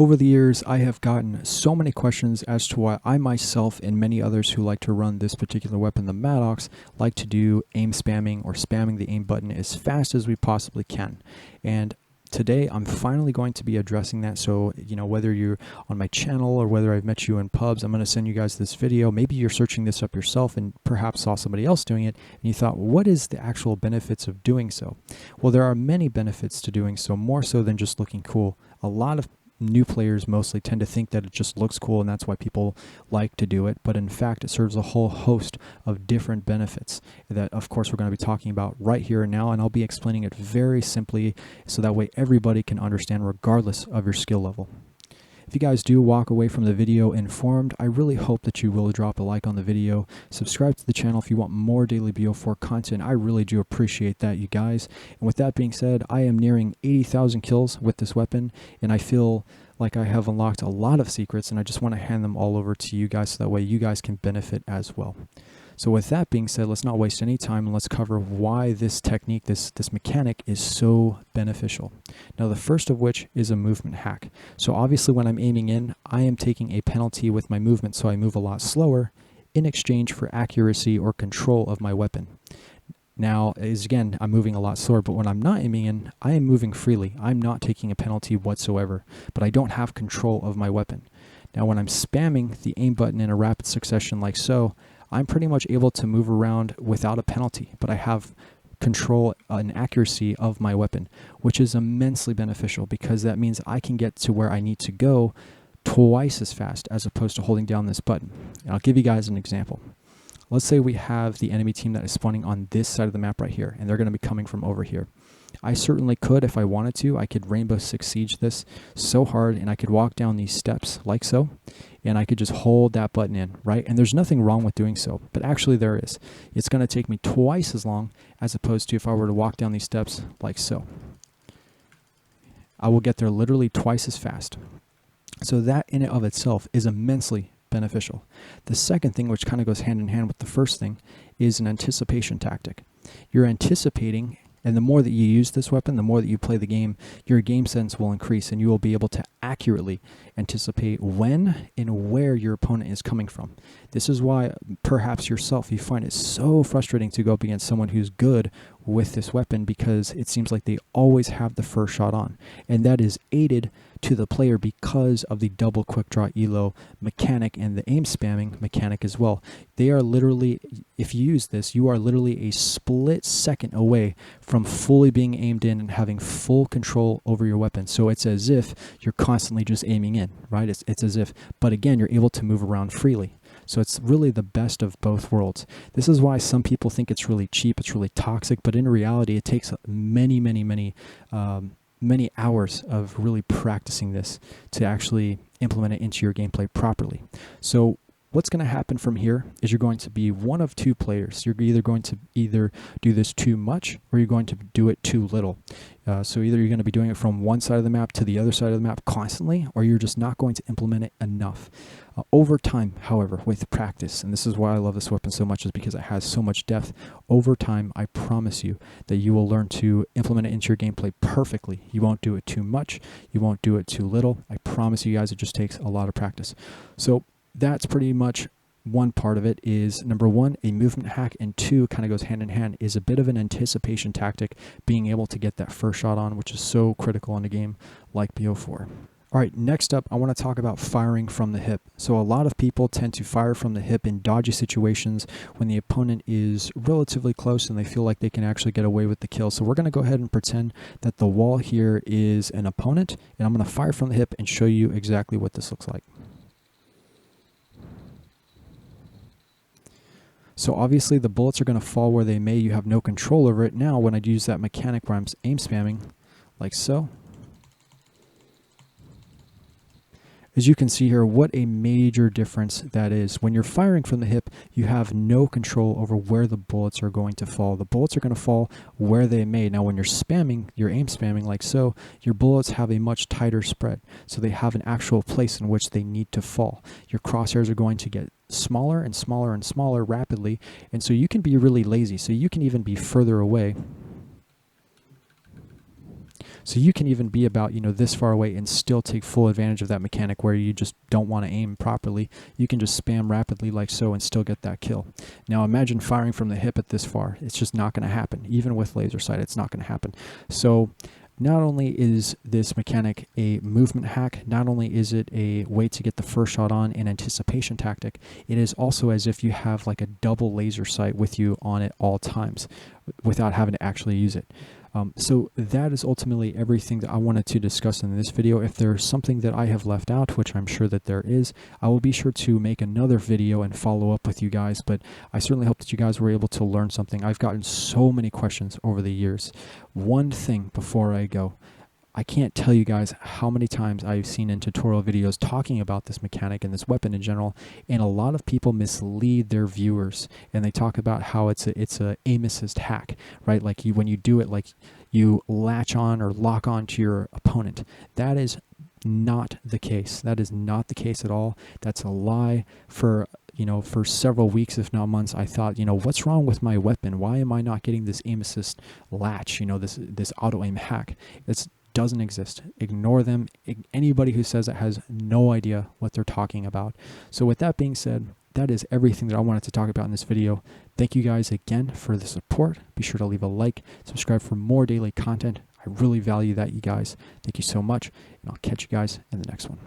Over the years, I have gotten so many questions as to why I myself and many others who like to run this particular weapon, the Maddox, like to do aim spamming or spamming the aim button as fast as we possibly can. And today, I'm finally going to be addressing that. So, whether you're on my channel or whether I've met you in pubs, I'm going to send you guys this video. Maybe you're searching this up yourself and perhaps saw somebody else doing it, and you thought, what is the actual benefits of doing so? Well, there are many benefits to doing so, more so than just looking cool. A lot of new players mostly tend to think that it just looks cool and that's why people like to do it, but in fact it serves a whole host of different benefits that of course we're going to be talking about right here and now, and I'll be explaining it very simply so that way everybody can understand regardless of your skill level. If you guys do walk away from the video informed, I really hope that you will drop a like on the video, subscribe to the channel if you want more daily BO4 content. I really do appreciate that, you guys. And with that being said, I am nearing 80,000 kills with this weapon, and I feel like I have unlocked a lot of secrets, and I just want to hand them all over to you guys so that way you guys can benefit as well. So with that being said, let's not waste any time and let's cover why this technique, this mechanic is so beneficial. Now, the first of which is a movement hack. So obviously when I'm aiming in, I am taking a penalty with my movement, so I move a lot slower in exchange for accuracy or control of my weapon. Now, again, I'm moving a lot slower, but when I'm not aiming in, I am moving freely. I'm not taking a penalty whatsoever, but I don't have control of my weapon. Now, when I'm spamming the aim button in a rapid succession like so, I'm pretty much able to move around without a penalty, but I have control and accuracy of my weapon, which is immensely beneficial because that means I can get to where I need to go twice as fast as opposed to holding down this button. And I'll give you guys an example. Let's say we have the enemy team that is spawning on this side of the map right here, and they're going to be coming from over here. I certainly could, if I wanted to, I could Rainbow Six Siege this so hard, and I could walk down these steps like so, and I could just hold that button in, right? And there's nothing wrong with doing so, but actually there is. It's going to take me twice as long as opposed to if I were to walk down these steps like so. I will get there literally twice as fast. So that in and of itself is immensely beneficial. The second thing, which kind of goes hand in hand with the first thing, is an anticipation tactic. You're anticipating, and the more that you use this weapon, the more that you play the game, your game sense will increase and you will be able to accurately anticipate when and where your opponent is coming from. This is why perhaps yourself you find it so frustrating to go up against someone who's good with this weapon, because it seems like they always have the first shot on, and that is aided to the player because of the double quick draw elo mechanic and the aim spamming mechanic as well. They are literally, if you use this, you are literally a split second away from fully being aimed in and having full control over your weapon. So it's as if you're constantly just aiming in, right? It's as if, but again, you're able to move around freely. So it's really the best of both worlds. This is why some people think it's really cheap, it's really toxic, but in reality, it takes many hours of really practicing this to actually implement it into your gameplay properly. So what's going to happen from here is you're going to be one of two players. You're either going to do this too much or you're going to do it too little. So either you're going to be doing it from one side of the map to the other side of the map constantly, or you're just not going to implement it enough. Over time, however, with practice, and this is why I love this weapon so much, is because it has so much depth. Over time, I promise you that you will learn to implement it into your gameplay perfectly. You won't do it too much. You won't do it too little. I promise you guys, it just takes a lot of practice. So that's pretty much one part of it, is number one, a movement hack, and two, kind of goes hand in hand, is a bit of an anticipation tactic, being able to get that first shot on, which is so critical in a game like BO4. All right, next up, I want to talk about firing from the hip. So a lot of people tend to fire from the hip in dodgy situations when the opponent is relatively close and they feel like they can actually get away with the kill. So we're going to go ahead and pretend that the wall here is an opponent, and I'm going to fire from the hip and show you exactly what this looks like. So obviously the bullets are going to fall where they may. You have no control over it. Now when I use that mechanic where I'm aim spamming, like so, as you can see here, what a major difference that is. When you're firing from the hip, you have no control over where the bullets are going to fall. The bullets are going to fall where they may. Now when you're spamming, you're aim spamming like so, your bullets have a much tighter spread. So they have an actual place in which they need to fall. Your crosshairs are going to get smaller and smaller and smaller rapidly, and so you can be really lazy. So you can even be further away. So you can even be about, this far away and still take full advantage of that mechanic where you just don't want to aim properly. You can just spam rapidly like so and still get that kill. Now imagine firing from the hip at this far. It's just not going to happen. Even with laser sight, it's not going to happen. So not only is this mechanic a movement hack, not only is it a way to get the first shot on an anticipation tactic, it is also as if you have like a double laser sight with you on at all times without having to actually use it. So that is ultimately everything that I wanted to discuss in this video. If there's something that I have left out, which I'm sure that there is, I will be sure to make another video and follow up with you guys, but I certainly hope that you guys were able to learn something. I've gotten so many questions over the years. One thing before I go, I can't tell you guys how many times I've seen in tutorial videos talking about this mechanic and this weapon in general, and a lot of people mislead their viewers, and they talk about how it's a aim assist hack, right? Like when you do it, like you latch on or lock on to your opponent. That is not the case. That is not the case at all. That's a lie. For several weeks, if not months, I thought, what's wrong with my weapon? Why am I not getting this aim assist latch, this auto aim hack? It's doesn't exist. Ignore them. Anybody who says it has no idea what they're talking about. So with that being said, that is everything that I wanted to talk about in this video. Thank you guys again for the support. Be sure to leave a like, subscribe for more daily content. I really value that, you guys. Thank you so much, and I'll catch you guys in the next one.